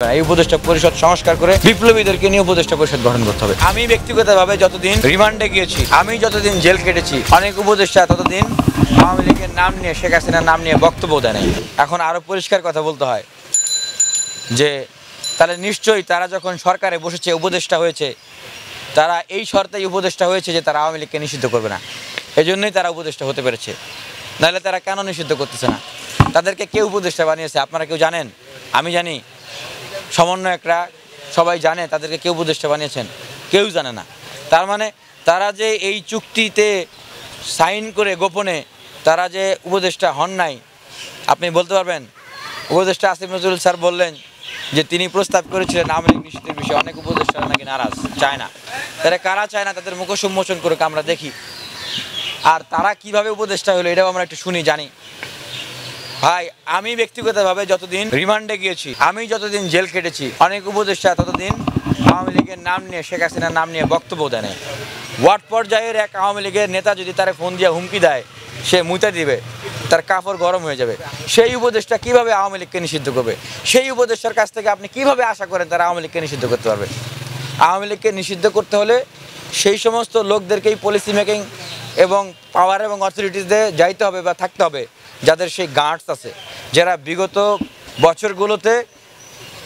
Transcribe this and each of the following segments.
এই উপদেষ্টা পরিষদ সংস্কার করে বিপ্লবীদেরকে নিয়ে উপদেষ্টা পরিষদ গঠন করতে হবে। আমি ব্যক্তিগতভাবে যতদিন রিমান্ডে গিয়েছি, আমি যতদিন জেল কেটেছি, অনেক উপদেষ্টা ততদিন আওয়ামী লীগের নাম নিয়ে, শেখ হাসিনার নাম নিয়ে বক্তব্য দেয় নাই। এখন আরো পরিষ্কার কথা বলতে হয় যে তাহলে নিশ্চয়ই তারা যখন সরকারে বসেছে, উপদেষ্টা হয়েছে, তারা এই শর্তেই উপদেষ্টা হয়েছে যে তারা আওয়ামী লীগকে নিষিদ্ধ করবে না। এজন্যই তারা উপদেষ্টা হতে পেরেছে, নাহলে তারা কেন নিষিদ্ধ করতেছে না? তাদেরকে কে উপদেষ্টা বানিয়েছে আপনারা কেউ জানেন? আমি জানি, সমন্বয়করা সবাই জানে তাদেরকে কেউ উপদেষ্টা বানিয়েছেন, কেউ জানে না। তার মানে তারা যে এই চুক্তিতে সাইন করে গোপনে তারা যে উপদেষ্টা হন নাই, আপনি বলতে পারবেন? উপদেষ্টা আসিফ নজরুল স্যার বললেন যে তিনি প্রস্তাব করেছিলেন আওয়ামী লীগ নিষিদ্ধের বিষয়ে, অনেক উপদেষ্টারা নাকি নারাজ, চায় না। তারা কারা চায় না তাদের মুখ উন্মোচন করুক, আমরা দেখি। আর তারা কিভাবে উপদেষ্টা হলো এটাও আমরা একটু শুনি, জানি। ভাই, আমি ব্যক্তিগতভাবে যতদিন রিমান্ডে গিয়েছি, আমি যতদিন জেল কেটেছি, অনেক উপদেষ্টা ততদিন আওয়ামী লীগের নাম নিয়ে, শেখ হাসিনার নাম নিয়ে বক্তব্য দেয় নাই। ওয়ার্ড পর্যায়ের এক আওয়ামী লীগের নেতা যদি তার ফোন দিয়ে হুমকি দেয় সে মুইতা দিবে, তার কাপড় গরম হয়ে যাবে, সেই উপদেষ্টা কিভাবে আওয়ামী লীগকে নিষিদ্ধ করবে? সেই উপদেষ্টার কাছ থেকে আপনি কিভাবে আশা করেন তারা আওয়ামী লীগকে নিষিদ্ধ করতে পারবে? আওয়ামী লীগকে নিষিদ্ধ করতে হলে সেই সমস্ত লোকদেরকেই পলিসি মেকিং এবং পাওয়ার এবং অথরিটিসে যাইতে হবে বা থাকতে হবে যাদের সেই গার্ডস আছে, যারা বিগত বছরগুলোতে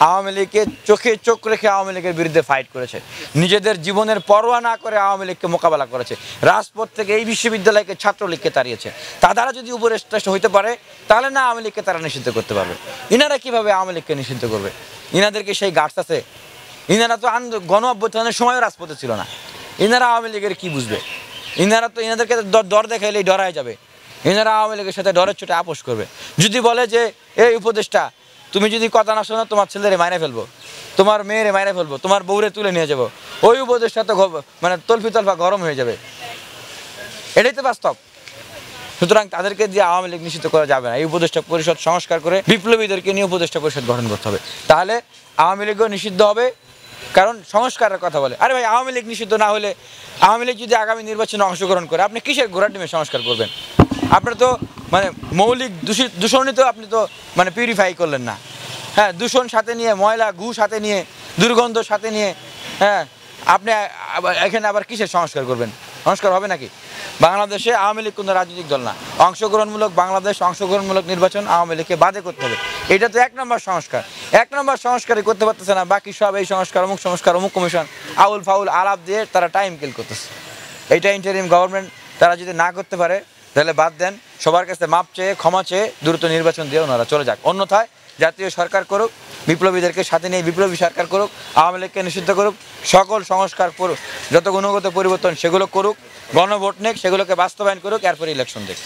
আওয়ামী লীগকে চোখে চোখ রেখে আওয়ামী লীগের বিরুদ্ধে ফাইট করেছে, নিজেদের জীবনের পরোয়া না করে আওয়ামী লীগকে মোকাবেলা করেছে, রাজপথ থেকে এই বিশ্ববিদ্যালয়কে ছাত্রলীগকে তাড়িয়েছে। তারা যদি উপদেষ্টা হইতে পারে তাহলে না আওয়ামী লীগকে তারা নিষিদ্ধ করতে পারবে। ইনারা কিভাবে আওয়ামী লীগকে নিষিদ্ধ করবে? ইনাদেরকে সেই গার্ডস আছে? ইনারা তো গণ অভ্যুত্থানের সময়ও রাজপথে ছিল না। ইনারা আওয়ামী লীগের কি বুঝবে? ইনারা তো ইনাদেরকে ডর দেখাইলেই ডরায় যাবে। এনারা আওয়ামী লীগের সাথে ডরের চোটে আপোষ করবে। যদি বলে যে এই উপদেষ্টা, তুমি যদি কথা না শোনো তোমার ছেলেরে মাইরে ফেলবো, তোমার মেয়েরে মাইরে ফেলবো, তোমার বউরে তুলে নিয়ে যাবো, ওই উপদেষ্টা তো মানে তলফা গরম হয়ে যাবে। এটাই তো বাস্তব। সুতরাং তাদেরকে দিয়ে আওয়ামী লীগ নিষিদ্ধ করা যাবে না। এই উপদেষ্টা পরিষদ সংস্কার করে বিপ্লবীদেরকে নিয়ে উপদেষ্টা পরিষদ গঠন করতে হবে, তাহলে আওয়ামী লীগও নিষিদ্ধ হবে। কারণ সংস্কারের কথা বলে, আরে ভাই, আওয়ামী লীগ নিষিদ্ধ না হলে, আওয়ামী লীগ যদি আগামী নির্বাচনে অংশগ্রহণ করে, আপনি কিসের ঘোড়ার ডিমে সংস্কার করবেন? আপনার তো মানে মৌলিক দূষণই তো আপনি তো মানে পিউরিফাই করলেন না। হ্যাঁ, দূষণ সাথে নিয়ে, ময়লা ঘু সাথে নিয়ে, দুর্গন্ধ সাথে নিয়ে, হ্যাঁ, আপনি এখানে আবার কিসের সংস্কার করবেন? সংস্কার হবে নাকি? বাংলাদেশে আওয়ামী লীগ কোনো রাজনৈতিক দল না। অংশগ্রহণমূলক বাংলাদেশ, অংশগ্রহণমূলক নির্বাচন আওয়ামী লীগকে বাদে করতে হবে। এটা তো 1 নম্বর সংস্কার। 1 নম্বর সংস্কারই করতে পারতেছে না, বাকি সব এই সংস্কার, অমুক কমিশন, আউল ফাউল আলাপ দিয়ে তারা টাইম কিল করতেছে। এইটা ইন্টারিম গভর্নমেন্ট তারা যদি না করতে পারে তাহলে বাদ দেন, সবার কাছে মাপ চেয়ে, ক্ষমা চেয়ে দ্রুত নির্বাচন দিয়ে ওনারা চলে যাক। অন্যথায় জাতীয় সরকার করুক, বিপ্লবীদেরকে সাথে নিয়ে বিপ্লবী সরকার করুক, আওয়ামী লীগকে নিষিদ্ধ করুক, সকল সংস্কার করুক, যত গুণগত পরিবর্তন সেগুলো করুক, গণভোট নেক, সেগুলোকে বাস্তবায়ন করুক, এরপরে ইলেকশন দেখ।